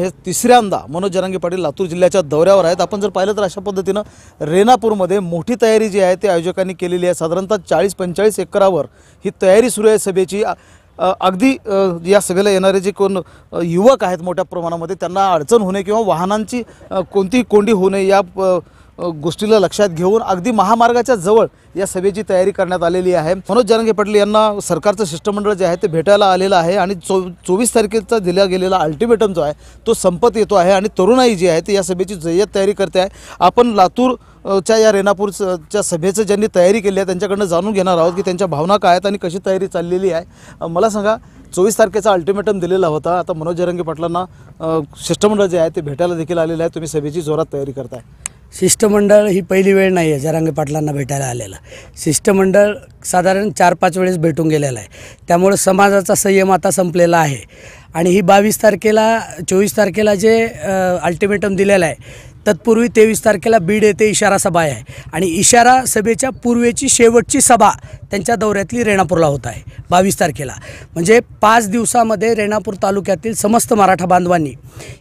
हे तिसऱ्यांदा मनोज जरांगे पाटील लातूर जिल्ह्याच्या दौऱ्यावर आहेत। आपण जर पाहिलं तर अशा पद्धतीनं रेणापूरमध्ये मोठी तयारी जी आहे ते आयोजकांनी केलेली आहे। साधारणतः 40-45 एकरावर ही तयारी सुरू आहे सभेची। अगदी या सभेला येणारे जे कोण युवक आहेत मोठ्या प्रमाणामध्ये त्यांना अडचण होणे किंवा वाहनांची कोणती कोंडी होऊ नये या गोष्टीला लक्षात घेऊन अगदी महामार्गाच्या जवळ या सभेची तयारी करण्यात आलेली आहे। मनोज जरांगे पाटील यांना सरकारचं शिष्टमंडळ जे आहे ते भेटायला आलेलं आहे आणि 24 तारखेचा दिला गेलेला अल्टिमेटम जो आहे तो संपत येतो आहे आणि तरुणाई जी आहे ती या सभेची जय्यत तयारी करते आहे। आपण लातूरच्या या रेणापूरच्या सभेचं ज्यांनी तयारी केली आहे त्यांच्याकडनं जाणून घेणार आहोत की त्यांच्या भावना काय आहेत आणि कशी तयारी चाललेली आहे। मला सांगा, 24 तारखेचा अल्टिमेटम दिलेला होता, आता मनोज जरांगे पाटलांना शिष्टमंडळ जे आहे ते भेटायला देखील आलेलं आहे, तुम्ही सभेची जोरात तयारी करताय। शिष्टमंडळ ही पहिली वेळ नाही आहे जरांगे पाटलांना भेटायला आलेलं। शिष्टमंडळ साधारण 4-5 वेळेस भेटून गेलेलं आहे, त्यामुळे समाजाचा संयम आता संपलेला आहे आणि ही 24 तारखेला जे अल्टिमेटम दिलेलं आहे तत्पूर्वी 23 तारखेला बीड येथे इशारा सभा आहे आणि इशारा सभेच्या पूर्वेची शेवटची सभा त्यांच्या दौऱ्यातली रेणापूरला होत आहे 22 तारखेला। म्हणजे 5 दिवसामध्ये रेणापूर तालुक्यातील समस्त मराठा बांधवांनी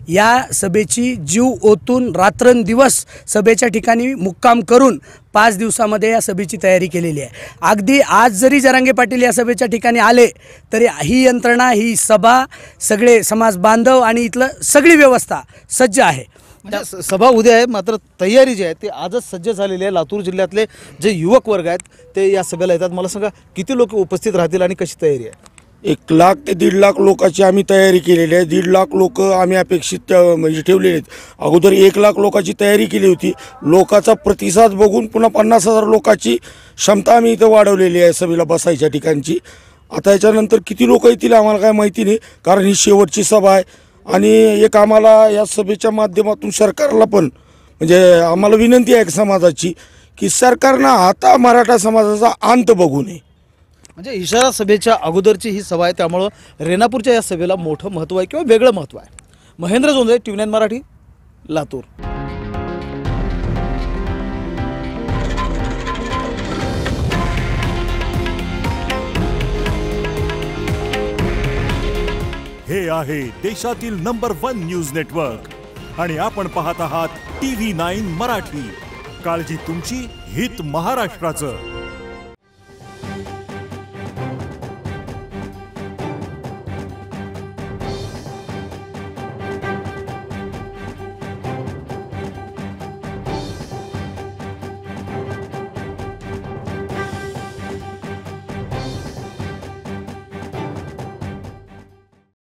या सभेची जीव ओतून रात्रंदिवस सभेच्या ठिकाणी मुक्काम करून 5 दिवसामध्ये या सभेची तयारी केलेली आहे। अगदी आज जरी जरांगे पाटील या सभेच्या ठिकाणी आले तरी ही यंत्रणा, ही सभा, सगळे समाज बांधव आणि इथलं सगळी व्यवस्था सज्ज आहे। म्हणजे सभा उद्या आहे, मात्र तयारी जी आहे ती आजच सज्ज झालेली आहे। लातूर जिल्ह्यातले जे युवक वर्ग आहेत ते या सभेला येतात। मला सांगा, किती लोक उपस्थित राहतील आणि कशी तयारी आहे? 1 लाख ते 1.5 लाख लोकांची आम्ही तयारी केलेली आहे। 1.5 लाख लोक आम्ही अपेक्षित म्हणजे ठेवलेले आहेत। अगोदर 1 लाख लोकांची तयारी केली होती। लोकांचा प्रतिसाद बघून पुन्हा 50,000 लोकांची क्षमता आम्ही इथं वाढवलेली आहे सभेला बसायच्या ठिकाणची। आता याच्यानंतर किती लोक येतील आम्हाला काय माहिती नाही, कारण ही शेवटची सभा आहे आणि एक आम्हाला या सभेच्या माध्यमातून सरकारला पण म्हणजे आम्हाला विनंती आहे समाजाची की सरकारनं आता मराठा समाजाचा अंत बघू नये। म्हणजे इशारा सभेच्या अगोदरची ही सभा आहे, त्यामुळं रेणापूरच्या या सभेला मोठं महत्त्व आहे किंवा वेगळं महत्त्व आहे। महेंद्र जोंधळे, TV9 मराठी, लातूर। हे आहे देशातील नंबर 1 न्यूज नेटवर्क आणि आपण पाहत आहात TV9 मराठी। काळजी तुमची, हित महाराष्ट्राचं।